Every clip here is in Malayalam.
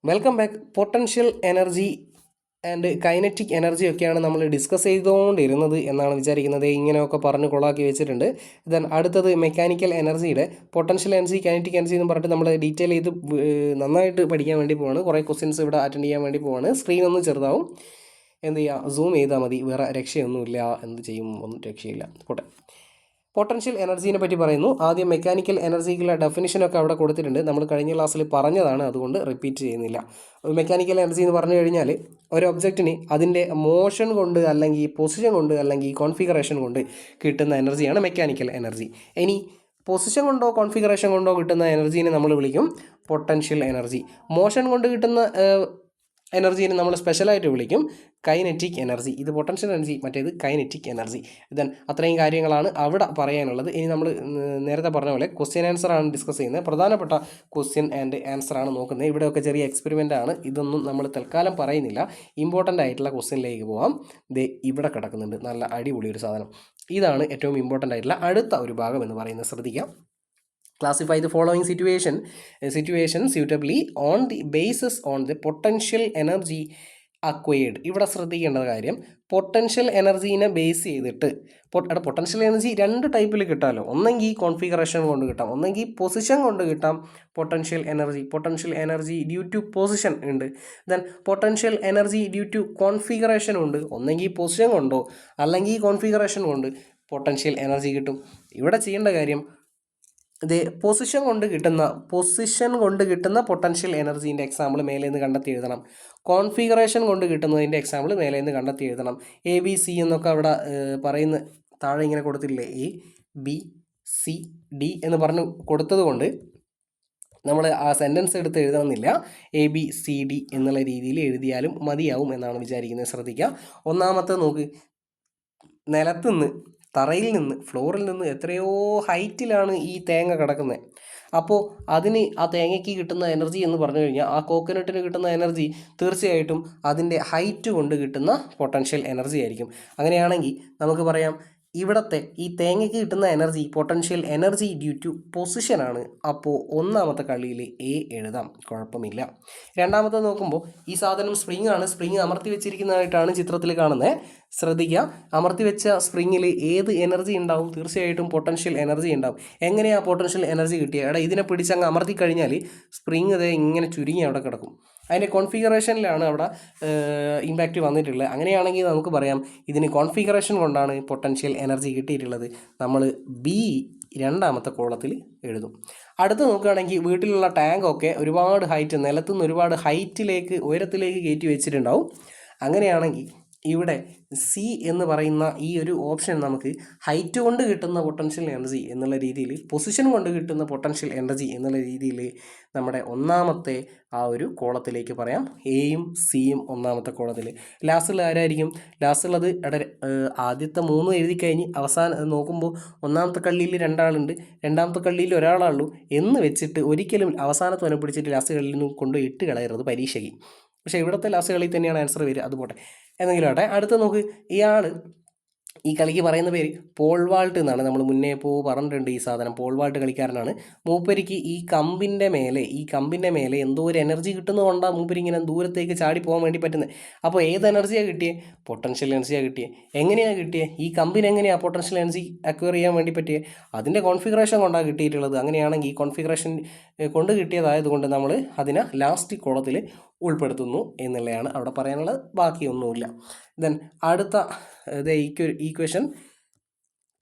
Welcome back. Potential energy and kinetic energy ഒക്കെയാണ് നമ്മൾ ഡിസ്കസ് ചെയ്തുകൊണ്ടിരുന്നത് എന്നാണ് വിചാരിക്കുന്നത്. ഇങ്ങനെയൊക്കെ പറഞ്ഞ് കൊളാക്കി വെച്ചിട്ടുണ്ട്. ദെൻ അടുത്തത് മെക്കാനിക്കൽ എനർജിയുടെ പൊട്ടൻഷ്യൽ എനർജി, കൈനറ്റിക് എനർജി എന്ന് പറഞ്ഞിട്ട് നമ്മൾ ഡീറ്റെയിൽ ചെയ്ത് നന്നായിട്ട് പഠിക്കാൻ വേണ്ടി പോവാണ്. കുറേ ക്വസ്റ്റ്യൻസ് ഇവിടെ അറ്റൻഡ് ചെയ്യാൻ വേണ്ടി പോവാണ്. സ്ക്രീൻ ഒന്ന് ചെറുതാവും, എന്ത് ചെയ്യുക, സൂം ചെയ്താൽ മതി. വേറെ രക്ഷയൊന്നുമില്ല. എന്ത് ചെയ്യും, ഒന്നും രക്ഷയില്ല. പോട്ടെ. പൊട്ടൻഷ്യൽ എനർജീനെ പറ്റി പറയുന്നു. ആദ്യം മെക്കാനിക്കൽ എനർജിക്കുള്ള ഡെഫിനിഷനൊക്കെ അവിടെ കൊടുത്തിട്ടുണ്ട്. നമ്മൾ കഴിഞ്ഞ ക്ലാസ്സിൽ പറഞ്ഞതാണ്, അതുകൊണ്ട് റിപ്പീറ്റ് ചെയ്യുന്നില്ല. മെക്കാനിക്കൽ എനർജി എന്ന് പറഞ്ഞു കഴിഞ്ഞാൽ ഒരു ഒബ്ജക്റ്റിന് അതിൻ്റെ മോഷൻ കൊണ്ട് അല്ലെങ്കിൽ പൊസിഷൻ കൊണ്ട് അല്ലെങ്കിൽ കോൺഫിഗറേഷൻ കൊണ്ട് കിട്ടുന്ന എനർജിയാണ് മെക്കാനിക്കൽ എനർജി. ഇനി പൊസിഷൻ കൊണ്ടോ കോൺഫിഗറേഷൻ കൊണ്ടോ കിട്ടുന്ന എനർജീനെ നമ്മൾ വിളിക്കും പൊട്ടൻഷ്യൽ എനർജി. മോഷൻ കൊണ്ട് കിട്ടുന്ന എനർജീനെ നമ്മൾ സ്പെഷ്യലായിട്ട് വിളിക്കും കൈനറ്റിക് എനർജി. ഇത് പൊട്ടൻഷ്യൽ എനർജി, മറ്റേത് കൈനറ്റിക് എനർജി. ദെൻ അത്രയും കാര്യങ്ങളാണ് അവിടെ പറയാനുള്ളത്. ഇനി നമ്മൾ നേരത്തെ പറഞ്ഞ പോലെ ക്വസ്റ്റ്യൻ ആൻസർ ആണ് ഡിസ്കസ് ചെയ്യുന്നത്. പ്രധാനപ്പെട്ട ക്വസ്റ്റ്യൻ ആൻഡ് ആൻസർ ആണ് നോക്കുന്നത്. ഇവിടെയൊക്കെ ചെറിയ എക്സ്പെരിമെൻ്റ് ആണ്. ഇതൊന്നും നമ്മൾ തൽക്കാലം പറയുന്നില്ല. ഇമ്പോർട്ടൻ്റ് ആയിട്ടുള്ള ക്വസ്റ്റ്യനിലേക്ക് പോകാം. ദേ ഇവിടെ കിടക്കുന്നുണ്ട് നല്ല അടിപൊളി ഒരു സാധനം. ഇതാണ് ഏറ്റവും ഇമ്പോർട്ടൻ്റ് ആയിട്ടുള്ള അടുത്ത ഒരു ഭാഗം എന്ന് പറയുന്നത്. ശ്രദ്ധിക്കാം. Classify the following situation suitably on the basis on the potential energy acquired. ഇവിടെ ശ്രദ്ധിക്കേണ്ട കാര്യം, പൊട്ടൻഷ്യൽ എനർജീനെ ബേസ് ചെയ്തിട്ട് പൊട്ടൻഷ്യൽ എനർജി രണ്ട് ടൈപ്പിൽ കിട്ടാമല്ലോ. ഒന്നെങ്കിൽ കോൺഫിഗറേഷൻ കൊണ്ട് കിട്ടാം, ഒന്നെങ്കിൽ പൊസിഷൻ കൊണ്ട് കിട്ടാം. Potential energy due to position ഉണ്ട്. Then potential energy due to configuration ഉണ്ട്. ഒന്നെങ്കിൽ പൊസിഷൻ കൊണ്ടോ അല്ലെങ്കിൽ കോൺഫിഗറേഷൻ കൊണ്ട് പൊട്ടൻഷ്യൽ എനർജി കിട്ടും. ഇവിടെ ചെയ്യേണ്ട കാര്യം, ഇത് പൊസിഷൻ കൊണ്ട് കിട്ടുന്ന പൊട്ടൻഷ്യൽ എനർജീൻ്റെ എക്സാമ്പിൾ മേലെ നിന്ന് കണ്ടെത്തി എഴുതണം. കോൺഫിഗറേഷൻ കൊണ്ട് കിട്ടുന്നതിൻ്റെ എക്സാമ്പിൾ മേലെ നിന്ന് കണ്ടെത്തി എഴുതണം. എ ബി സി എന്നൊക്കെ അവിടെ പറയുന്ന താഴെ ഇങ്ങനെ കൊടുത്തില്ലേ, എ ബി സി ഡി എന്ന് പറഞ്ഞ് കൊടുത്തത് കൊണ്ട് നമ്മൾ ആ സെൻറ്റൻസ് എടുത്ത് എഴുതണമെന്നില്ല. എ ബി സി ഡി എന്നുള്ള രീതിയിൽ എഴുതിയാലും മതിയാവും എന്നാണ് വിചാരിക്കുന്നത്. ശ്രദ്ധിക്കുക. ഒന്നാമത്തെ നോക്ക്, നിലത്തുനിന്ന്, തറയിൽ നിന്ന്, ഫ്ലോറിൽ നിന്ന് എത്രയോ ഹൈറ്റിലാണ് ഈ തേങ്ങ കിടക്കുന്നത്. അപ്പോൾ അതിന് ആ തേങ്ങയ്ക്ക് കിട്ടുന്ന എനർജി എന്ന് പറഞ്ഞു കഴിഞ്ഞാൽ, ആ കോക്കനട്ടിന് കിട്ടുന്ന എനർജി തീർച്ചയായിട്ടും അതിൻ്റെ ഹൈറ്റ് കൊണ്ട് കിട്ടുന്ന പൊട്ടൻഷ്യൽ എനർജി ആയിരിക്കും. അങ്ങനെയാണെങ്കിൽ നമുക്ക് പറയാം, ഇവിടുത്തെ ഈ തേങ്ങയ്ക്ക് കിട്ടുന്ന energy potential energy due to പൊസിഷനാണ്. അപ്പോൾ ഒന്നാമത്തെ കളിയിൽ എ എഴുതാം, കുഴപ്പമില്ല. രണ്ടാമത്തെ നോക്കുമ്പോൾ ഈ സാധനം സ്പ്രിങ് ആണ്. സ്പ്രിങ് അമർത്തി വെച്ചിരിക്കുന്നതായിട്ടാണ് ചിത്രത്തിൽ കാണുന്നത്. ശ്രദ്ധിക്കുക, അമർത്തി വെച്ച സ്പ്രിങ്ങിൽ ഏത് എനർജി ഉണ്ടാവും? തീർച്ചയായിട്ടും പൊട്ടൻഷ്യൽ എനർജി ഉണ്ടാവും. എങ്ങനെയാണ് പൊട്ടൻഷ്യൽ എനർജി കിട്ടിയത്? ഇതിനെ പിടിച്ചങ്ങ് അമർത്തി കഴിഞ്ഞാൽ സ്പ്രിങ് ഇത് ഇങ്ങനെ ചുരുങ്ങി അവിടെ കിടക്കും. അതിൻ്റെ കോൺഫിഗറേഷനിലാണ് അവിടെ ഇമ്പാക്റ്റ് വന്നിട്ടുള്ളത്. അങ്ങനെയാണെങ്കിൽ നമുക്ക് പറയാം, ഇതിന് കോൺഫിഗറേഷൻ കൊണ്ടാണ് പൊട്ടൻഷ്യൽ എനർജി കിട്ടിയിട്ടുള്ളത്. നമ്മൾ ബി രണ്ടാമത്തെ കോളത്തിൽ എഴുതും. അടുത്ത് നോക്കുകയാണെങ്കിൽ വീട്ടിലുള്ള ടാങ്കൊക്കെ ഒരുപാട് ഹൈറ്റ്, നിലത്തുനിന്ന് ഒരുപാട് ഉയരത്തിലേക്ക് കയറ്റി വെച്ചിട്ടുണ്ടാവും. അങ്ങനെയാണെങ്കിൽ ഇവിടെ സി എന്ന് പറയുന്ന ഈ ഒരു ഓപ്ഷൻ നമുക്ക് ഹൈറ്റ് കൊണ്ട് കിട്ടുന്ന പൊട്ടൻഷ്യൽ എനർജി എന്നുള്ള രീതിയിൽ, പൊസിഷൻ കൊണ്ട് കിട്ടുന്ന പൊട്ടൻഷ്യൽ എനർജി എന്നുള്ള രീതിയിൽ നമ്മുടെ ഒന്നാമത്തെ ആ ഒരു കോളത്തിലേക്ക് പറയാം. എയും സിയും ഒന്നാമത്തെ കോളത്തിൽ. ലാസ്റ്റിൽ ആരായിരിക്കും? ലാസ്റ്റുള്ളത് ആദ്യത്തെ 3 എഴുതി കഴിഞ്ഞ് അവസാനം നോക്കുമ്പോൾ ഒന്നാമത്തെ കള്ളിയിൽ 2 ആളുണ്ട്, രണ്ടാമത്തെ കള്ളിയിൽ ഒരാളുള്ളൂ എന്ന് വെച്ചിട്ട് ഒരിക്കലും അവസാനത്ത് വരെ പിടിച്ചിട്ട് ലാസ്റ്റ് കള്ളിയിൽ നിന്ന് കൊണ്ട് ഇട്ട് കളയരുത് പരീക്ഷയ്ക്ക്. പക്ഷേ ഇവിടുത്തെ ലാസ്റ്റ് കളിയിൽ തന്നെയാണ് ആൻസർ വരിക. അതുപോട്ടെ, എന്തെങ്കിലും ആട്ടെ. അടുത്ത് നോക്ക്, ഇയാൾ ഈ കളിക്ക് പറയുന്ന പേര് പോൾ വാൾട്ട് എന്നാണ്. നമ്മൾ മുന്നേ പറഞ്ഞിട്ടുണ്ട്. ഈ സാധനം പോൾ വാൾട്ട് കളിക്കാരനാണ്. മൂപ്പരിക്ക് ഈ കമ്പിൻ്റെ മേലെ എന്തോ ഒരു എനർജി കിട്ടുന്നതുകൊണ്ടാണ് മൂപ്പര് ഇങ്ങനെ ദൂരത്തേക്ക് ചാടി പോകാൻ വേണ്ടി പറ്റുന്നത്. അപ്പോൾ ഏത് എനർജിയാണ് കിട്ടിയത്? പൊട്ടൻഷ്യൽ എനർജിയാണ് കിട്ടിയത്. എങ്ങനെയാണ് കിട്ടിയത്? ഈ കമ്പിന് എങ്ങനെയാണ് പൊട്ടൻഷ്യൽ എനർജി അക്വയർ ചെയ്യാൻ വേണ്ടി പറ്റിയത്? അതിൻ്റെ കോൺഫിഗറേഷൻ കൊണ്ടാണ് കിട്ടിയിട്ടുള്ളത്. അങ്ങനെയാണെങ്കിൽ ഈ കോൺഫിഗറേഷൻ കൊണ്ട് കിട്ടിയതായതുകൊണ്ട് നമ്മൾ അതിനെ ലാസ്റ്റ് കോളത്തിൽ ഉൾപ്പെടുത്തുന്നു എന്നുള്ളതാണ് അവിടെ പറയാനുള്ളത്. ബാക്കിയൊന്നുമില്ല. ദെൻ അടുത്ത ഈക്വേഷൻ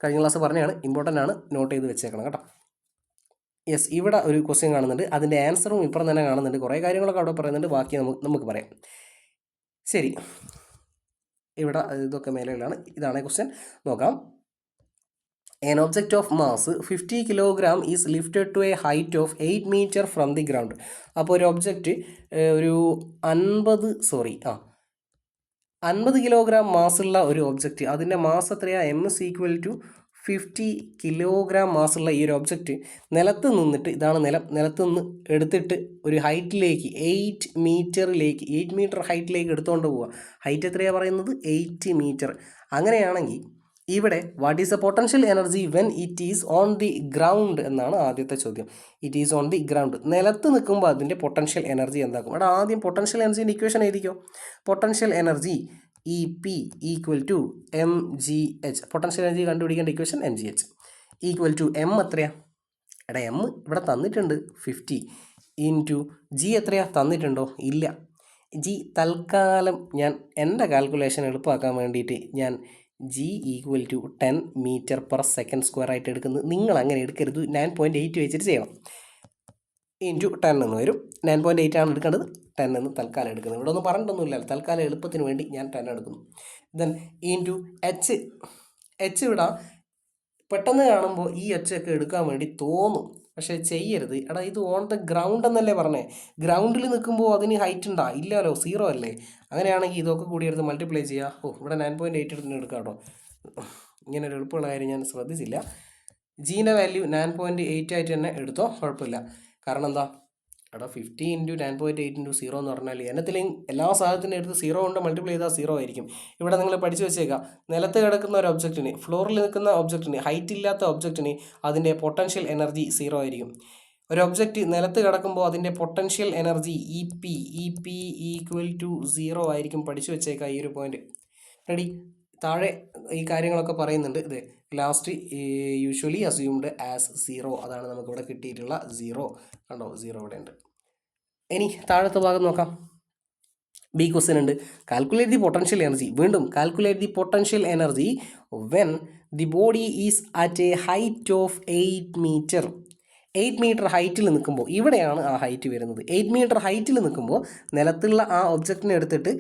കഴിഞ്ഞ ക്ലാസ് പറഞ്ഞാണ്, ഇമ്പോർട്ടൻ്റ് ആണ്, നോട്ട് ചെയ്ത് വെച്ചേക്കണം കേട്ടോ. യെസ്, ഇവിടെ ഒരു ക്വസ്റ്റ്യൻ കാണുന്നുണ്ട്. അതിൻ്റെ ആൻസറും ഇപ്പുറം തന്നെ കാണുന്നുണ്ട്. കുറേ കാര്യങ്ങളൊക്കെ അവിടെ പറയുന്നുണ്ട്. ബാക്കി നമുക്ക് പറയാം. ശരി, ഇവിടെ ഇതൊക്കെ മേലെയാണ്. ഇതാണ് ക്വസ്റ്റ്യൻ. നോക്കാം. An object of mass 50 kg is lifted to a height of 8 meter from the ground. അപ്പോൾ ഒരു ഒബ്ജക്റ്റ് ഒരു 50 കിലോഗ്രാം മാസുള്ള ഒരു ഒബ്ജക്റ്റ്, അതിൻ്റെ മാസ് എത്രയാണ്? M is equal to 50 kilogram മാസുള്ള ഈ ഒരു ഒബ്ജക്റ്റ് നിലത്ത് നിന്ന് എടുത്തിട്ട് ഒരു ഹൈറ്റിലേക്ക് 8 മീറ്റർ ഹൈറ്റിലേക്ക് എടുത്തുകൊണ്ട് പോവുക. ഹൈറ്റ് എത്രയാണ് പറയുന്നത്? 8 മീറ്റർ. അങ്ങനെയാണെങ്കിൽ ഇവിടെ what is the potential energy when it is on the ground എന്നാണ് ആദ്യത്തെ ചോദ്യം. It is on the ground. നിലത്ത് നിൽക്കുമ്പോൾ അതിൻ്റെ പൊട്ടൻഷ്യൽ എനർജി എന്താക്കും? അവിടെ ആദ്യം പൊട്ടൻഷ്യൽ എനർജീൻ്റെ ഇക്വേഷൻ എഴുതിക്കോ. Potential energy E P equal to M G H. Potential energy കണ്ടുപിടിക്കേണ്ട equation M G H equal to M എത്രയാ? എടാ എം ഇവിടെ തന്നിട്ടുണ്ട് 50 ഇൻറ്റു ജി എത്രയാ? തന്നിട്ടുണ്ടോ? ഇല്ല. ജി തൽക്കാലം ഞാൻ എൻ്റെ കാൽക്കുലേഷൻ എളുപ്പമാക്കാൻ വേണ്ടിയിട്ട് ഞാൻ G equal to 10 metre per second square ആയിട്ട് എടുക്കുന്നത്. നിങ്ങൾ അങ്ങനെ എടുക്കരുത്. 9.8 വെച്ചിട്ട് ചെയ്യണം. ഇൻറ്റു 10 എന്ന് വരും. 9.8 ആണ് എടുക്കേണ്ടത്. 10 എന്ന് തൽക്കാലം എടുക്കുന്നത്. ഇവിടെ ഒന്നും പറഞ്ഞിട്ടൊന്നുമില്ല. തൽക്കാലം എളുപ്പത്തിന് വേണ്ടി ഞാൻ 10 എടുക്കുന്നു. ദെൻ ഇൻറ്റു എച്ച് ഇവിടെ പെട്ടെന്ന് കാണുമ്പോൾ ഈ എച്ചൊക്കെ എടുക്കാൻ വേണ്ടി തോന്നും, പക്ഷേ ചെയ്യരുത്. എടാ ഇത് ഓൺ ദ ഗ്രൗണ്ട് എന്നല്ലേ പറഞ്ഞേ? ഗ്രൗണ്ടിൽ നിൽക്കുമ്പോൾ അതിന് ഹൈറ്റ് ഉണ്ടാ? ഇല്ലല്ലോ, 0 അല്ലേ? അങ്ങനെയാണെങ്കിൽ ഇതൊക്കെ കൂടി എടുത്ത് മൾട്ടിപ്ലൈ ചെയ്യുക. ഇവിടെ 9.8 എടുത്ത് എടുക്കാം കേട്ടോ. ഇങ്ങനെ ഒരു എളുപ്പമുള്ള കാര്യം ഞാൻ ശ്രദ്ധിച്ചില്ല. ജീൻ്റെ വാല്യൂ 9.8 ആയിട്ട് തന്നെ എടുത്തോ, കുഴപ്പമില്ല. കാരണം എന്താ? എടാ 50 ഇൻറ്റു 9.8 ഇൻറ്റു 0 എന്ന് പറഞ്ഞാൽ എന്നത്തിലും എല്ലാ സാധനത്തിനും എടുത്ത് 0 കൊണ്ട് മൾട്ടിപ്ലൈ ചെയ്താൽ 0 ആയിരിക്കും. ഇവിടെ നിങ്ങൾ പഠിച്ചു വെച്ചേക്കാം, നിലത്ത് കിടക്കുന്ന ഒരു ഒബ്ജക്റ്റിന്, ഫ്ലോറിൽ നിൽക്കുന്ന ഒബ്ജക്റ്റിന്, ഹൈറ്റ് ഇല്ലാത്ത ഒബ്ജക്റ്റിന് അതിൻ്റെ പൊട്ടൻഷ്യൽ എനർജി 0 ആയിരിക്കും. ഒരു ഒബ്ജക്റ്റ് നിലത്ത് കിടക്കുമ്പോൾ അതിൻ്റെ potential energy E P equal to 0 ആയിരിക്കും. പഠിച്ചു വെച്ചേക്കാം ഈ ഒരു പോയിന്റ്. റെഡി? താഴെ ഈ കാര്യങ്ങളൊക്കെ പറയുന്നുണ്ട്. ഇത് ലാസ്റ്റ് യൂഷ്വലി അസ്യൂംഡ് ആസ് 0, അതാണ് നമുക്കിവിടെ കിട്ടിയിട്ടുള്ള 0. കണ്ടോ, 0 ഇവിടെ ഉണ്ട്. ഇനി താഴത്തെ ഭാഗം നോക്കാം. ബി ക്വസ്റ്റ്യൻ ഉണ്ട്. Calculate the potential energy. വീണ്ടും calculate the potential energy when the body is at a height of 8 metre. 8 metre ഹൈറ്റിൽ നിൽക്കുമ്പോൾ, ഇവിടെയാണ് ആ ഹൈറ്റ് വരുന്നത്. 8 മീറ്റർ ഹൈറ്റിൽ നിൽക്കുമ്പോൾ നിലത്തുള്ള ആ ഒബ്ജക്റ്റിനെ എടുത്തിട്ട്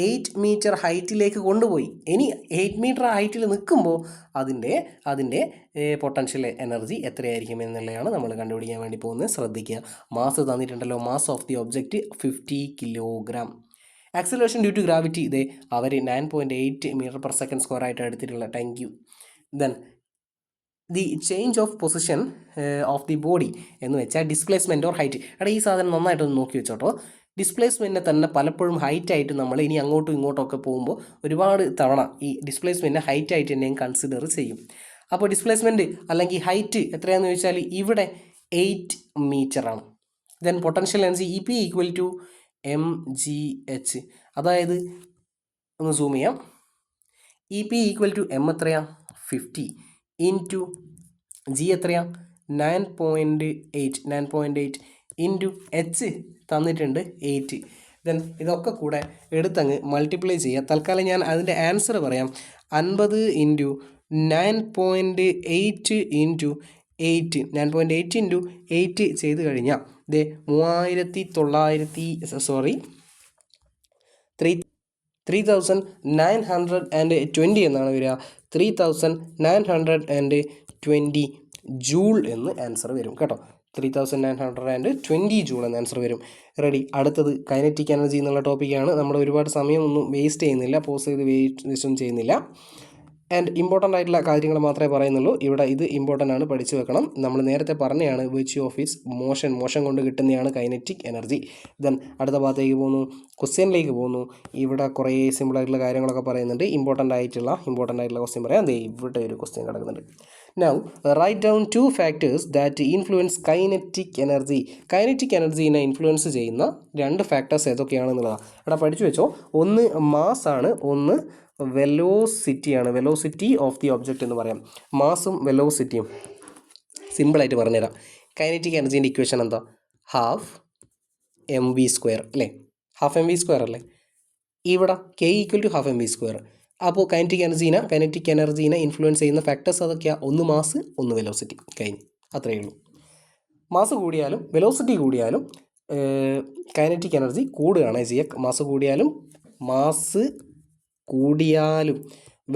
8 മീറ്റർ ഹൈറ്റിലേക്ക് കൊണ്ടുപോയി. ഇനി 8 മീറ്റർ ഹൈറ്റിൽ നിൽക്കുമ്പോൾ അതിൻ്റെ പൊട്ടൻഷ്യൽ എനർജി എത്രയായിരിക്കും എന്നുള്ളതാണ് നമ്മൾ കണ്ടുപിടിക്കാൻ വേണ്ടി പോകുന്നത്. ശ്രദ്ധിക്കുക. മാസ് തന്നിട്ടുണ്ടല്ലോ. Mass of the object 50 kilogram. Acceleration due to gravity ഇതേ അവർ 9.8 മീറ്റർ പെർ സെക്കൻഡ് സ്ക്വയർ ആയിട്ട് എടുത്തിട്ടുള്ള. Thank you. Then the change of position of the body എന്ന് വെച്ചാൽ ഡിസ്പ്ലേസ്മെൻറ്റ് ഓർ ഹൈറ്റ്. എടാ ഈ സാധനം നന്നായിട്ടൊന്ന് നോക്കി വെച്ചോട്ടോ. ഡിസ്പ്ലേസ്മെൻറ്റിനെ തന്നെ പലപ്പോഴും ഹൈറ്റായിട്ട് നമ്മൾ ഇനി അങ്ങോട്ടും ഇങ്ങോട്ടൊക്കെ പോകുമ്പോൾ ഒരുപാട് തവണ ഈ ഡിസ്പ്ലേസ്മെൻറ്റിനെ ഹൈറ്റായിട്ട് തന്നെയും കൺസിഡർ ചെയ്യും. അപ്പോൾ ഡിസ്പ്ലേസ്മെൻറ്റ് അല്ലെങ്കിൽ ഹൈറ്റ് എത്രയാണെന്ന് ചോദിച്ചാൽ ഇവിടെ 8 മീറ്ററാണ്. Then potential energy E P equal to M G H. അതായത് ഒന്ന് സൂം ചെയ്യാം. E P equal to M എത്രയാ? 50 ഇൻറ്റു ജി എത്രയാ? 9.8 ഇൻറ്റു എച്ച് തന്നിട്ടുണ്ട് 8. ദെൻ ഇതൊക്കെ കൂടെ എടുത്തങ്ങ് മൾട്ടിപ്ലൈ ചെയ്യുക. തൽക്കാലം ഞാൻ അതിൻ്റെ ആൻസർ പറയാം. 50 ഇൻറ്റു 9.8 ഇൻറ്റു 8 9.8 ഇൻറ്റു 8 ചെയ്ത് കഴിഞ്ഞാൽ ഇത് 3920 എന്നാണ് വരിക. 3920 ജൂൾ എന്ന് ആൻസർ വരും കേട്ടോ. 3920 ജൂൾ എന്ന ആൻസർ വരും. റെഡി? അടുത്തത് കൈനറ്റിക് എനർജി എന്നുള്ള ടോപ്പിക്കാണ്. നമ്മൾ ഒരുപാട് സമയമൊന്നും വേസ്റ്റ് ചെയ്യുന്നില്ല, പോസ് ചെയ്ത് വേസ്റ്റൊന്നും ചെയ്യുന്നില്ല. ആൻഡ് ഇമ്പോർട്ടൻ്റ് ആയിട്ടുള്ള കാര്യങ്ങൾ മാത്രമേ പറയുന്നുള്ളൂ. ഇവിടെ ഇത് ഇമ്പോർട്ടൻ്റ് ആണ്, പഠിച്ചു വെക്കണം. നമ്മൾ നേരത്തെ പറഞ്ഞതാണ് വിർച്യൂ ഓഫ് ഇസ് മോഷൻ കൊണ്ട് കിട്ടുന്നതാണ് കൈനറ്റിക് എനർജി. ദെൻ അടുത്ത ഭാഗത്തേക്ക് പോകുന്നു, ക്വസ്റ്റ്യനിലേക്ക് പോകുന്നു. ഇവിടെ കുറേ സിമ്പിളായിട്ടുള്ള കാര്യങ്ങളൊക്കെ പറയുന്നുണ്ട്. ഇമ്പോർട്ടൻ്റ് ആയിട്ടുള്ള ക്വസ്റ്റ്യൻ പറയാം. ദേ ഇവിടെ ഒരു ക്വസ്റ്റ്യൻ കിടക്കുന്നുണ്ട്. Now write down 2 factors that influence kinetic energy. Kinetic എനർജീനെ ഇൻഫ്ലുവൻസ് ചെയ്യുന്ന 2 ഫാക്ടേഴ്സ് ഏതൊക്കെയാണെന്നുള്ളതാണ്. ഇവിടെ പഠിച്ചു വെച്ചോ. ഒന്ന് മാസ് ആണ്, ഒന്ന് വെലോസിറ്റിയാണ്. വെലോസിറ്റി ഓഫ് ദി ഒബ്ജക്റ്റ് എന്ന് പറയാം. മാസും വെലോസിറ്റിയും സിമ്പിളായിട്ട് പറഞ്ഞുതരാം. കൈനറ്റിക് എനർജീൻ്റെ ഇക്വേഷൻ എന്താ? ഹാഫ് mv² അല്ലേ? ഹാഫ് mv² അല്ലേ? ഇവിടെ k equal to half mv². അപ്പോൾ കൈനറ്റിക് എനർജീനെ ഇൻഫ്ലുവൻസ് ചെയ്യുന്ന ഫാക്ടേഴ്സ് അതൊക്കെയാണ്. ഒന്ന് മാസ്, ഒന്ന് വെലോസിറ്റി. കഴിഞ്ഞു. അത്രയേ ഉള്ളൂ. മാസ് കൂടിയാലും വെലോസിറ്റി കൂടിയാലും കൈനറ്റിക് എനർജി കൂടുകയാണ് ചെയ്യുക. മാസ് കൂടിയാലും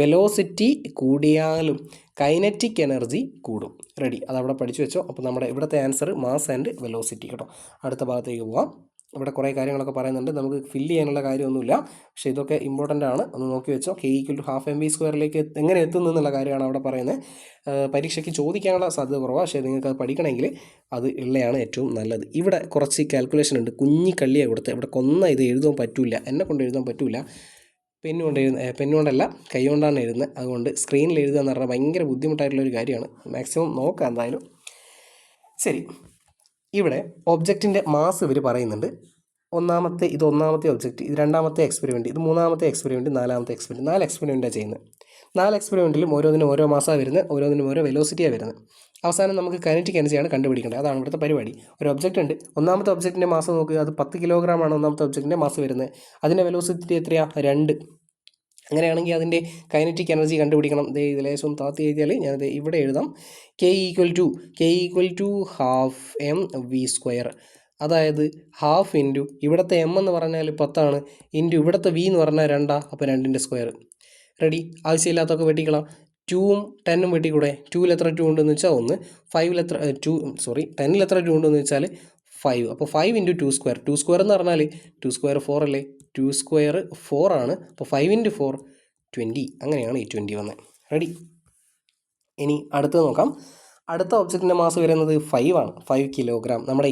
വെലോസിറ്റി കൂടിയാലും കൈനറ്റിക് എനർജി കൂടും. റെഡി? അതവിടെ പഠിച്ചു വെച്ചോ. അപ്പോൾ നമ്മുടെ ഇവിടുത്തെ ആൻസർ മാസ് ആൻഡ് വെലോസിറ്റി കേട്ടോ. അടുത്ത ഭാഗത്തേക്ക് പോകാം. ഇവിടെ കുറേ കാര്യങ്ങളൊക്കെ പറയുന്നുണ്ട്. നമുക്ക് ഫില്ല് ചെയ്യാനുള്ള കാര്യമൊന്നുമില്ല, പക്ഷേ ഇതൊക്കെ ഇമ്പോർട്ടൻ്റ് ആണ്. ഒന്ന് നോക്കി വെച്ചോ. k equal to half mv² എങ്ങനെ എത്തുന്നു എന്നുള്ള കാര്യമാണ് അവിടെ പറയുന്നത്. പരീക്ഷയ്ക്ക് ചോദിക്കാനുള്ള സാധ്യത കുറവാണ്, പക്ഷേ നിങ്ങൾക്ക് അത് പഠിക്കണമെങ്കിൽ അത് ഉള്ളതാണ് ഏറ്റവും നല്ലത്. ഇവിടെ കുറച്ച് കാൽക്കുലേഷൻ ഉണ്ട്. കുഞ്ഞി കള്ളിയാണ് കൊടുത്തത്. ഇവിടെ കൊന്ന ഇത് എഴുതാൻ പറ്റില്ല, എന്നെ കൊണ്ട് എഴുതാൻ പറ്റില്ല. പെന്നുകൊണ്ടല്ല കൈ കൊണ്ടാണ് എഴുതുന്നത്. അതുകൊണ്ട് സ്ക്രീനിൽ എഴുതുക എന്ന് പറഞ്ഞാൽ ഭയങ്കര ബുദ്ധിമുട്ടായിട്ടുള്ളൊരു കാര്യമാണ്. മാക്സിമം നോക്കാം എന്തായാലും. ശരി, ഇവിടെ ഒബ്ജക്റ്റിൻ്റെ മാസ് ഇവർ പറയുന്നുണ്ട്. ഇത് ഒന്നാമത്തെ ഒബ്ജക്റ്റ്, ഇത് രണ്ടാമത്തെ എക്സ്പെരിമെൻറ്റ്, ഇത് മൂന്നാമത്തെ എക്സ്പെരിമെൻറ്റ്, നാലാമത്തെ എക്സ്പെരിമെൻറ്റ്. 4 എക്സ്പെരിമെൻറ്റാണ് ചെയ്യുന്നത്. 4 എക്സ്പെരിമെൻറ്റിലും ഓരോന്നിനും ഓരോ മാസമാണ് വരുന്നത്, ഓരോന്നിനും ഓരോ വെലോസിറ്റിയാണ് വരുന്നത്. അവസാനം നമുക്ക് കൈനറ്റിക് എനർജിയാണ് കണ്ടുപിടിക്കേണ്ടത്. അതാണ് ഇവിടുത്തെ പരിപാടി. ഒരു ഒബ്ജക്റ്റ് ഉണ്ട്, ഒന്നാമത്തെ ഒബ്ജക്റ്റിൻ്റെ മാസ് നോക്കുക, അത് 10 കിലോഗ്രാമാണ് ഒന്നാമത്തെ ഒബ്ജക്റ്റിൻ്റെ മാസ് വരുന്നത്. അതിൻ്റെ വെലോസിറ്റി എത്രയാണ്? 2. അങ്ങനെയാണെങ്കിൽ അതിൻ്റെ കൈനറ്റിക് എനർജി കണ്ടുപിടിക്കണം. ഇത് ലേശം താത്തി എഴുതിയാൽ ഞാനത് ഇവിടെ എഴുതാം. K equal to half mv². അതായത് ഹാഫ് ഇൻറ്റു ഇവിടുത്തെ m എന്ന് പറഞ്ഞാൽ 10 ഇൻറ്റു ഇവിടുത്തെ v എന്ന് പറഞ്ഞാൽ 2, അപ്പോൾ 2ൻ്റെ സ്ക്വയർ. റെഡി? ആവശ്യമില്ലാത്തൊക്കെ വെട്ടിക്കളാം. 2ഉം 10ഉം വെട്ടിക്കൂടെ? 2ൽ എത്ര 2 ഉണ്ടെന്ന് വെച്ചാൽ 1, 10ൽ എത്ര 2 ഉണ്ടെന്ന് വെച്ചാൽ 5. അപ്പോൾ 5 ഇൻറ്റു 2². 2² എന്ന് പറഞ്ഞാൽ 2² 4 അല്ലേ? 2² 4 ആണ്. അപ്പോൾ 5 ഇൻറ്റു 4 20. അങ്ങനെയാണ് ഈ 20 വന്നത്. റെഡി? ഇനി അടുത്തത് നോക്കാം. അടുത്ത ഒബ്ജക്റ്റിൻ്റെ മാസ് വരുന്നത് 5 ആണ്. 5 കിലോഗ്രാം. നമ്മുടെ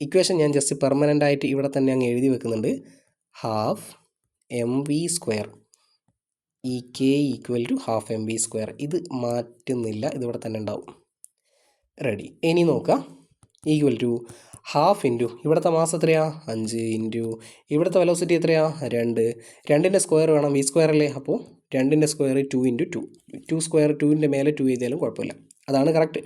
ഇക്വേഷൻ ഞാൻ ജസ്റ്റ് പെർമനൻ്റ് ആയിട്ട് ഇവിടെ തന്നെ അങ്ങ് എഴുതി വെക്കുന്നുണ്ട്. Half mv². ഈ K equal to half mv². ഇത് മാറ്റുന്നില്ല, ഇതിവിടെ തന്നെ ഉണ്ടാവും. റെഡി? ഇനി നോക്കാം. ഈക്വൽ ടു ഹാഫ് ഇൻറ്റു ഇവിടുത്തെ മാസ് എത്രയാ? 5 ഇൻറ്റു ഇവിടുത്തെ വെലോസിറ്റി എത്രയാ? 2. 2ൻ്റെ സ്ക്വയർ വേണം, v² അല്ലേ? അപ്പോൾ 2ൻ്റെ സ്ക്വയർ 2 ഇൻറ്റു 2. 2² 2ൻ്റെ മേലെ 2 എഴുതിയാലും കുഴപ്പമില്ല, അതാണ് കറക്റ്റ്.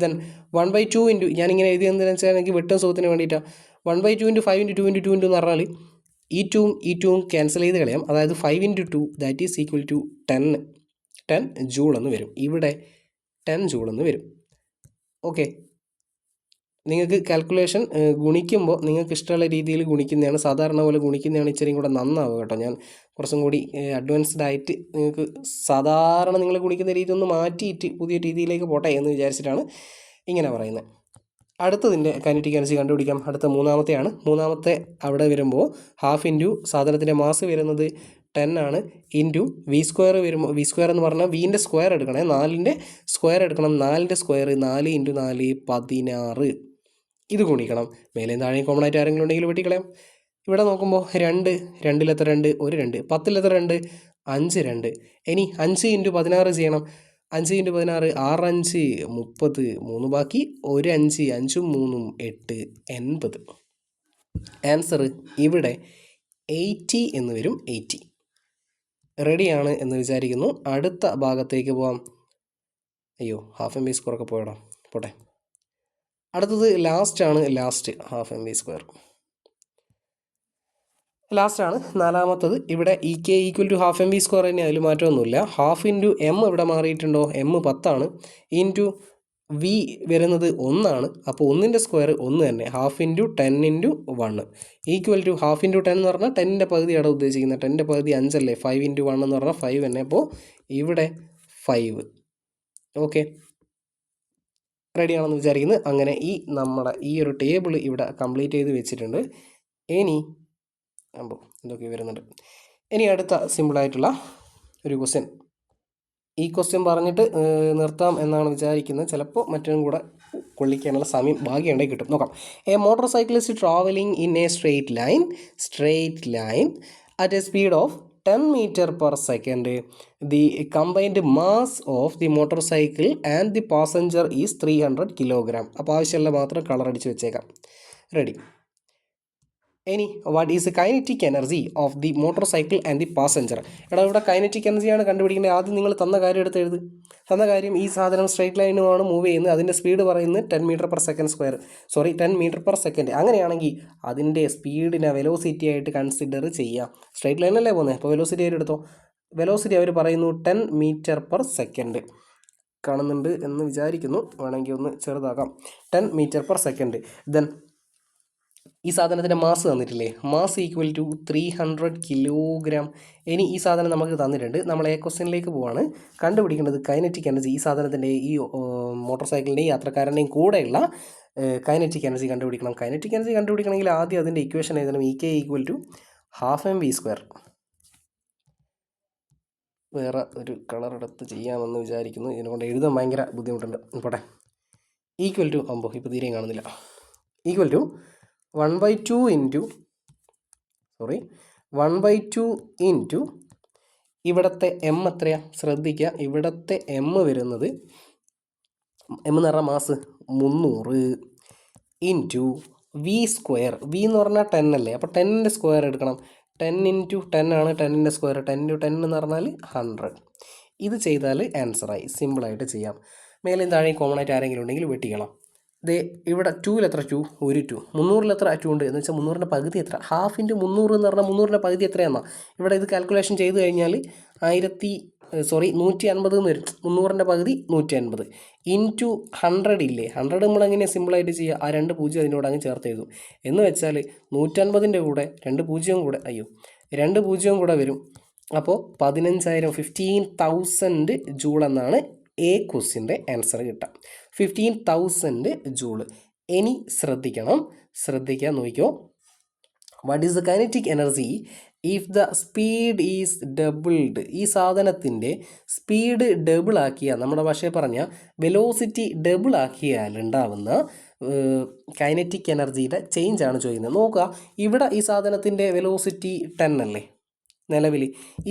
ദെൻ 1/2 ഇൻറ്റു ഞാനിങ്ങനെ എഴുതിയതെന്ന് വെച്ചാൽ എനിക്ക് വെട്ടും സുഖത്തിന് വേണ്ടിയിട്ടാണ്. 1/2 ഇൻറ്റു 5 ഇൻറ്റു 2 ഇൻറ്റു 2 ഇൻറ്റു എന്ന് പറഞ്ഞാൽ ഈ 2ഉം ക്യാൻസൽ ചെയ്ത് കളയാം. അതായത് 5 into 2 that is equal to 10 joule എന്ന് വരും. ഇവിടെ 10 ജൂൾ എന്ന് വരും. ഓക്കെ, നിങ്ങൾക്ക് കാൽക്കുലേഷൻ ഗുണിക്കുമ്പോൾ നിങ്ങൾക്ക് ഇഷ്ടമുള്ള രീതിയിൽ ഗുണിക്കുന്നതാണ്. സാധാരണ പോലെ ഗുണിക്കുന്നതാണ് ഇച്ചിരിയും കൂടെ നന്നാവുക കേട്ടോ. ഞാൻ കുറച്ചും കൂടി അഡ്വാൻസ്ഡ് ആയിട്ട് നിങ്ങൾക്ക് സാധാരണ നിങ്ങൾ ഗുണിക്കുന്ന രീതി ഒന്ന് മാറ്റിയിട്ട് പുതിയ രീതിയിലേക്ക് പോട്ടെ എന്ന് വിചാരിച്ചിട്ടാണ് ഇങ്ങനെ പറയുന്നത്. അടുത്തതിൻ്റെ കൈനറ്റിക് എനർജി കണ്ടുപിടിക്കാം. അടുത്ത മൂന്നാമത്തെ അവിടെ വരുമ്പോൾ ഹാഫ് ഇൻറ്റു സാധനത്തിൻ്റെ മാസ് വരുന്നത് 10 ആണ്. ഇൻറ്റു v² വരുമ്പോൾ v² എന്ന് പറഞ്ഞാൽ വീൻ്റെ സ്ക്വയർ എടുക്കണേ, 4ൻ്റെ സ്ക്വയർ എടുക്കണം. 4ൻ്റെ സ്ക്വയർ 4 ഇൻറ്റു 4 16. ഇത് ഗുണിക്കണം. മേലെയും താഴെയും കോമൺ ആയിട്ട് ആരെങ്കിലും ഉണ്ടെങ്കിൽ വെട്ടിക്കളയാം. ഇവിടെ നോക്കുമ്പോൾ 2, 2ൽ എത്ര 2? 1 2. 10ൽ എത്ര 2? 5 2. ഇനി 5 ഇൻറ്റു 16 ചെയ്യണം. 5 ഇൻറ്റു 16 6 5 30, 3 ബാക്കി 1 5, 5ഉം 3ഉം 8 80. ആൻസർ ഇവിടെ 80 എന്ന് വരും. 80. റെഡിയാണ് എന്ന് വിചാരിക്കുന്നു. അടുത്ത ഭാഗത്തേക്ക് പോകാം. അയ്യോ, ഹാഫ് mv² പോയടാ, പോട്ടെ. അടുത്തത് ലാസ്റ്റ് ഹാഫ് mv². ലാസ്റ്റാണ് നാലാമത്തത്. ഇവിടെ ഈ K equal to half mv² തന്നെ, അതിൽ മാറ്റമൊന്നുമില്ല. ഹാഫ് ഇൻറ്റു m ഇവിടെ മാറിയിട്ടുണ്ടോ? m 10 ഇൻറ്റു v വരുന്നത് 1. അപ്പോൾ 1ൻ്റെ സ്ക്വയർ 1 തന്നെ. Half into 10 into 1 equal to half into 10 എന്ന് പറഞ്ഞാൽ 10ൻ്റെ പകുതിയാണ് ഉദ്ദേശിക്കുന്നത്. 10ൻ്റെ പകുതി 5 അല്ലേ? 5 ഇൻറ്റു 1 എന്ന് പറഞ്ഞാൽ 5 തന്നെ. അപ്പോൾ ഇവിടെ 5. ഓക്കെ, റെഡിയാണെന്ന് വിചാരിക്കുന്നത്. അങ്ങനെ നമ്മുടെ ഈ ഒരു ടേബിൾ ഇവിടെ കംപ്ലീറ്റ് ചെയ്ത് വെച്ചിട്ടുണ്ട്. ഇനി ഇതൊക്കെ വരുന്നുണ്ട്. ഇനി അടുത്ത സിമ്പിളായിട്ടുള്ള ഒരു ക്വസ്റ്റ്യൻ. ഈ ക്വസ്റ്റ്യൻ പറഞ്ഞിട്ട് നിർത്താം എന്നാണ് വിചാരിക്കുന്നത്. ചിലപ്പോൾ മറ്റൊന്നും കൂടെ കൊള്ളിക്കാനുള്ള സമയം ഭാഗ്യമുണ്ടെങ്കിൽ കിട്ടും. നോക്കാം. A motor cyclist travelling in A straight line at A speed of 10 meter per second. The combined mass of the motorcycle and the passenger is 300 kilogram. അപ്പോൾ ആവശ്യമുള്ള മാത്രം കളർ അടിച്ച് വെച്ചേക്കാം. റെഡി? ഇനി what is the kinetic energy of the motor cycle and the passenger? ഇവിടെ കൈനറ്റിക് എനർജിയാണ് കണ്ടുപിടിക്കേണ്ടത്. ആദ്യം നിങ്ങൾ തന്ന കാര്യം എടുത്ത് എഴുത്. തന്ന കാര്യം ഈ സാധനം സ്ട്രൈറ്റ് ലൈനുമാണ് മൂവ് ചെയ്യുന്നത്. അതിൻ്റെ സ്പീഡ് പറയുന്നത് 10 meter per second square. 10 meter per second. അങ്ങനെയാണെങ്കിൽ അതിൻ്റെ സ്പീഡിനെ വെലോസിറ്റി ആയിട്ട് കൺസിഡർ ചെയ്യാം. സ്ട്രൈറ്റ് ലൈനല്ലേ പോകുന്നത്, അപ്പോൾ വെലോസിറ്റി ആയിട്ട് എടുത്തോ. വെലോസിറ്റി അവർ പറയുന്നു 10 meter per second. കാണുന്നുണ്ട് എന്ന് വിചാരിക്കുന്നു, വേണമെങ്കിൽ ഒന്ന് ചെറുതാക്കാം. 10 meter per second. ദെൻ ഈ സാധനത്തിൻ്റെ മാസ് തന്നിട്ടില്ലേ? Mass equal to 300 kilogram. ഇനി ഈ സാധനം നമുക്ക് തന്നിട്ടുണ്ട്. നമ്മൾ എ ക്വസ്റ്റ്യനിലേക്ക് പോവാണ്. കണ്ടുപിടിക്കേണ്ടത് കൈനറ്റിക് എനർജി. ഈ സാധനത്തിൻ്റെ ഈ മോട്ടോർ സൈക്കിളിൻ്റെയും യാത്രക്കാരൻ്റെയും കൂടെയുള്ള കൈനറ്റിക് എനർജി കണ്ടുപിടിക്കണം. കൈനറ്റിക് എനർജി കണ്ടുപിടിക്കണമെങ്കിൽ ആദ്യം അതിൻ്റെ ഇക്വേഷൻ എഴുതണം. K equal to half mv². വേറെ ഒരു കളർ എടുത്ത് ചെയ്യാമെന്ന് വിചാരിക്കുന്നു. ഇതിനെക്കൊണ്ട് എഴുതാൻ ഭയങ്കര ബുദ്ധിമുട്ടുണ്ട്. പോട്ടെ. ഈക്വൽ ടു ഇപ്പോൾ തീരെയും കാണുന്നില്ല. ഈക്വൽ ടു 1/2 ഇൻറ്റു 1/2 ഇൻറ്റു ഇവിടുത്തെ എം എത്രയാണ് ശ്രദ്ധിക്കുക, ഇവിടുത്തെ എം വരുന്നത് എം എന്ന് പറഞ്ഞാൽ mass 300 into V square. V എന്ന് പറഞ്ഞാൽ 10 അല്ലേ, അപ്പോൾ 10ൻ്റെ സ്ക്വയർ എടുക്കണം. 10 ഇൻറ്റു 10 ആണ് 10ൻ്റെ സ്ക്വയർ. 10 ഇൻറ്റു 10 എന്ന് പറഞ്ഞാൽ 100. ഇത് ചെയ്താൽ ആൻസറായി. സിമ്പിളായിട്ട് ചെയ്യാം. മേലെയും താഴെയും കോമൺ ആയിട്ട് ആരെങ്കിലും ഉണ്ടെങ്കിൽ വെട്ടിക്കണം. ദേ ഇവിടെ 2ൽ എത്ര 2? ഒരു 2. 300ൽ എത്ര 2 ഉണ്ട് എന്ന് വെച്ചാൽ 300ൻ്റെ പകുതി എത്ര? ഹാഫ് ഇൻറ്റു 300 എന്ന് പറഞ്ഞാൽ 300ൻ്റെ പകുതി എത്രയാണെന്നാണ്. ഇവിടെ ഇത് കാൽക്കുലേഷൻ ചെയ്ത് കഴിഞ്ഞാൽ 150 എന്ന് വരും. 300ൻ്റെ പകുതി 150 ഇൻറ്റു 100 ഇല്ലേ, 100 നമ്മളെങ്ങനെ സിമ്പിളായിട്ട് ചെയ്യുക, ആ 2 പൂജ്യം അതിനോട് അങ്ങ് ചേർത്ത് എഴുതും. എന്ന് വെച്ചാൽ 150ൻ്റെ കൂടെ 2 പൂജ്യവും കൂടെ 2 പൂജ്യവും കൂടെ വരും. അപ്പോൾ 15,000 15,000 ജൂൾ എന്നാണ് എ ക്വസ്റ്റ്യൻ്റെ ആൻസർ കിട്ടുക. 15,000 ജൂൾ. ഇനി ശ്രദ്ധിക്കാൻ നോക്കിയോ. What is the kinetic energy if the speed is doubled? ഈ സാധനത്തിൻ്റെ സ്പീഡ് ഡബിൾ ആക്കിയാൽ, നമ്മുടെ ഭാഷയിൽ പറഞ്ഞാൽ വെലോസിറ്റി ഡബിൾ ആക്കിയാൽ ഉണ്ടാവുന്ന കൈനറ്റിക് എനർജിയുടെ ചേഞ്ചാണ് ചോദിക്കുന്നത്. നോക്കുക, ഇവിടെ ഈ സാധനത്തിൻ്റെ വെലോസിറ്റി 10 അല്ലേ നിലവിൽ.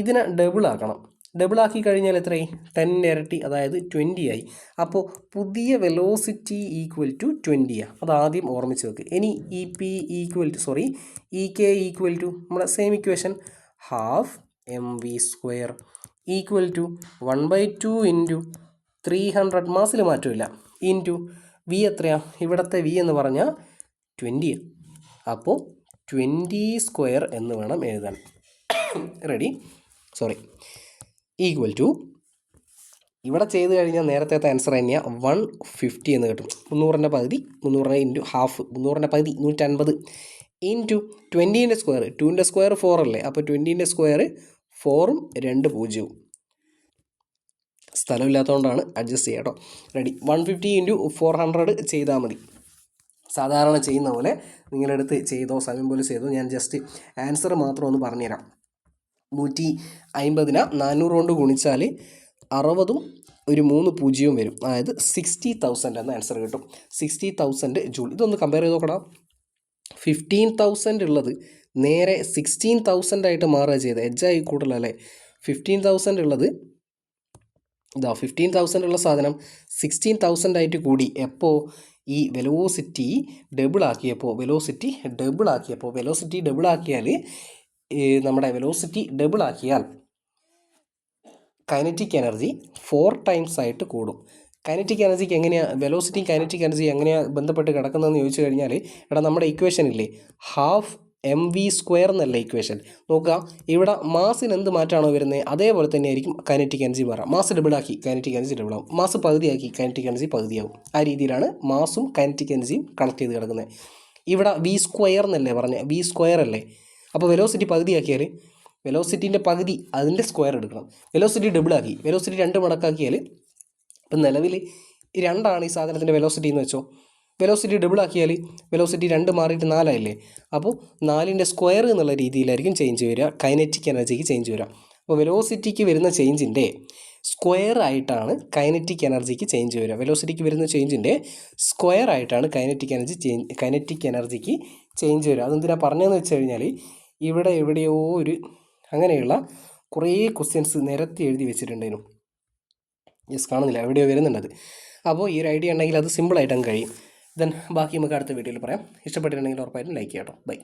ഇതിനെ ഡബിൾ ആക്കണം. ഡബിൾ ആക്കി കഴിഞ്ഞാൽ എത്രയായി? 10 ഇരട്ടി, അതായത് 20 ആയി. അപ്പോൾ പുതിയ വെലോസിറ്റി ഈക്വൽ ടു 20 ആണ്. അതാദ്യം ഓർമ്മിച്ച് വെക്ക്. ഇനി ഇ കെ ഈക്വൽ ടു നമ്മുടെ same equation, half mv square equal to 1/2 into 300, മാസിൽ മാറ്റമില്ല, ഇൻറ്റു വി എത്രയാണ്? ഇവിടുത്തെ വി എന്ന് പറഞ്ഞാൽ 20. അപ്പോൾ 20 സ്ക്വയർ എന്ന് വേണം എഴുതാൻ. റെഡി? ഈക്വൽ ടു ഇവിടെ ചെയ്ത് കഴിഞ്ഞാൽ നേരത്തെ ആൻസർ തന്നെയാണ് 150 എന്ന് കിട്ടും. 300ൻ്റെ പകുതി 300 ഇൻറ്റു ഹാഫ്, 300ൻ്റെ പകുതി 150 ഇൻറ്റു 20ൻ്റെ സ്ക്വയർ. 2ൻ്റെ സ്ക്വയർ 4 അല്ലേ, അപ്പോൾ 20ൻ്റെ സ്ക്വയർ 4ഉം 2 പൂജ്യവും. സ്ഥലമില്ലാത്തതുകൊണ്ടാണ്, അഡ്ജസ്റ്റ് ചെയ്യാം കേട്ടോ. റെഡി? 150 ഇൻറ്റു 400 ചെയ്താൽ മതി. സാധാരണ ചെയ്യുന്ന പോലെ നിങ്ങളെടുത്ത് ചെയ്തോ, സമയം പോലെ ചെയ്തോ. ഞാൻ ജസ്റ്റ് ആൻസർ മാത്രം ഒന്ന് പറഞ്ഞുതരാം. 150നെ 400 കൊണ്ട് ഗുണിച്ചാൽ 60ഉം ഒരു 3 പൂജ്യവും വരും. അതായത് 60,000 എന്ന ആൻസർ കിട്ടും. 60,000 ജൂൾ. ഇതൊന്ന് കമ്പയർ ചെയ്ത് നോക്കണം. 15,000 ഉള്ളത് നേരെ 16,000 ആയിട്ട് മാറുക ചെയ്ത്. എഡ്ജായി കൂടുതലല്ലേ. 15,000 ഉള്ളത് 15,000 ഉള്ള സാധനം 16,000 ആയിട്ട് കൂടി. എപ്പോൾ? ഈ വെലോസിറ്റി ഡബിൾ ആക്കിയപ്പോൾ. വെലോസിറ്റി ഡബിൾ ആക്കിയാൽ നമ്മുടെ വെലോസിറ്റി ഡബിൾ ആക്കിയാൽ കൈനറ്റിക് എനർജി 4 ടൈംസ് ആയിട്ട് കൂടും. കൈനറ്റിക് എനർജിക്ക് എങ്ങനെയാണ്, വെലോസിറ്റിയും കൈനറ്റിക് എനർജി എങ്ങനെയാണ് ബന്ധപ്പെട്ട് കിടക്കുന്നതെന്ന് ചോദിച്ചു കഴിഞ്ഞാൽ, ഇവിടെ നമ്മുടെ ഇക്വേഷൻ ഇല്ലേ, ഹാഫ് mv സ്ക്വയർ എന്നല്ല ഇക്വേഷൻ. നോക്കുക, ഇവിടെ മാസിന് എന്ത് മാറ്റമാണോ വരുന്നത് അതേപോലെ തന്നെ ആയിരിക്കും കൈനറ്റിക് എനർജി മാറാം. മാസ് ഡബിളാക്കി കൈനറ്റിക് എനർജി ഡബിളാവും, മാസ് പകുതിയാക്കി കൈനറ്റിക് എനർജി പകുതിയാവും. ആ രീതിയിലാണ് മാസും കൈനറ്റിക് എനർജിയും കണക്ട് ചെയ്ത് കിടക്കുന്നത്. ഇവിടെ വി സ്ക്വയർ എന്നല്ലേ പറഞ്ഞത്, വി സ്ക്വയർ അല്ലേ. അപ്പോൾ വെലോസിറ്റി പകുതിയാക്കിയാൽ വെലോസിറ്റീൻ്റെ പകുതി അതിൻ്റെ സ്ക്വയർ എടുക്കണം. വെലോസിറ്റി ഡബിളാക്കി, വെലോസിറ്റി 2 മടക്കാക്കിയാൽ, ഇപ്പം നിലവിൽ 2 ഈ സാധനത്തിൻ്റെ വെലോസിറ്റി എന്ന് വെച്ചോ. വെലോസിറ്റി ഡബിളാക്കിയാൽ വെലോസിറ്റി 2 മാറിയിട്ട് 4 ആയില്ലേ. അപ്പോൾ 4ൻ്റെ സ്ക്വയർ എന്നുള്ള രീതിയിലായിരിക്കും ചേഞ്ച് വരിക, കൈനറ്റിക് എനർജിക്ക് ചേഞ്ച് വരിക. അപ്പോൾ വെലോസിറ്റിക്ക് വരുന്ന ചേഞ്ചിൻ്റെ സ്ക്വയർ ആയിട്ടാണ് കൈനറ്റിക് എനർജിക്ക് ചേഞ്ച് വരിക. വെലോസിറ്റിക്ക് വരുന്ന ചേഞ്ചിൻ്റെ സ്ക്വയർ ആയിട്ടാണ് കൈനറ്റിക് എനർജിക്ക് ചേഞ്ച് വരിക. അതെന്തിനാണ് പറഞ്ഞതെന്ന് വെച്ച് കഴിഞ്ഞാൽ, ഇവിടെ എവിടെയോ അങ്ങനെയുള്ള കുറേ ക്വസ്റ്റ്യൻസ് നിരത്തി എഴുതി വെച്ചിട്ടുണ്ടായിരുന്നു. കാണുന്നില്ല, എവിടെയോ വരുന്നുണ്ടത്. അപ്പോൾ ഈ ഒരു ഐഡിയ ഉണ്ടെങ്കിൽ അത് സിമ്പിളായിട്ട് അങ്ങ് കഴിയും. ദെൻ ബാക്കി നമുക്ക് അടുത്ത വീഡിയോയിൽ പറയാം. ഇഷ്ടപ്പെട്ടിട്ടുണ്ടെങ്കിൽ ഉറപ്പായിട്ടും ലൈക്ക് ചെയ്യാം കേട്ടോ. ബൈ.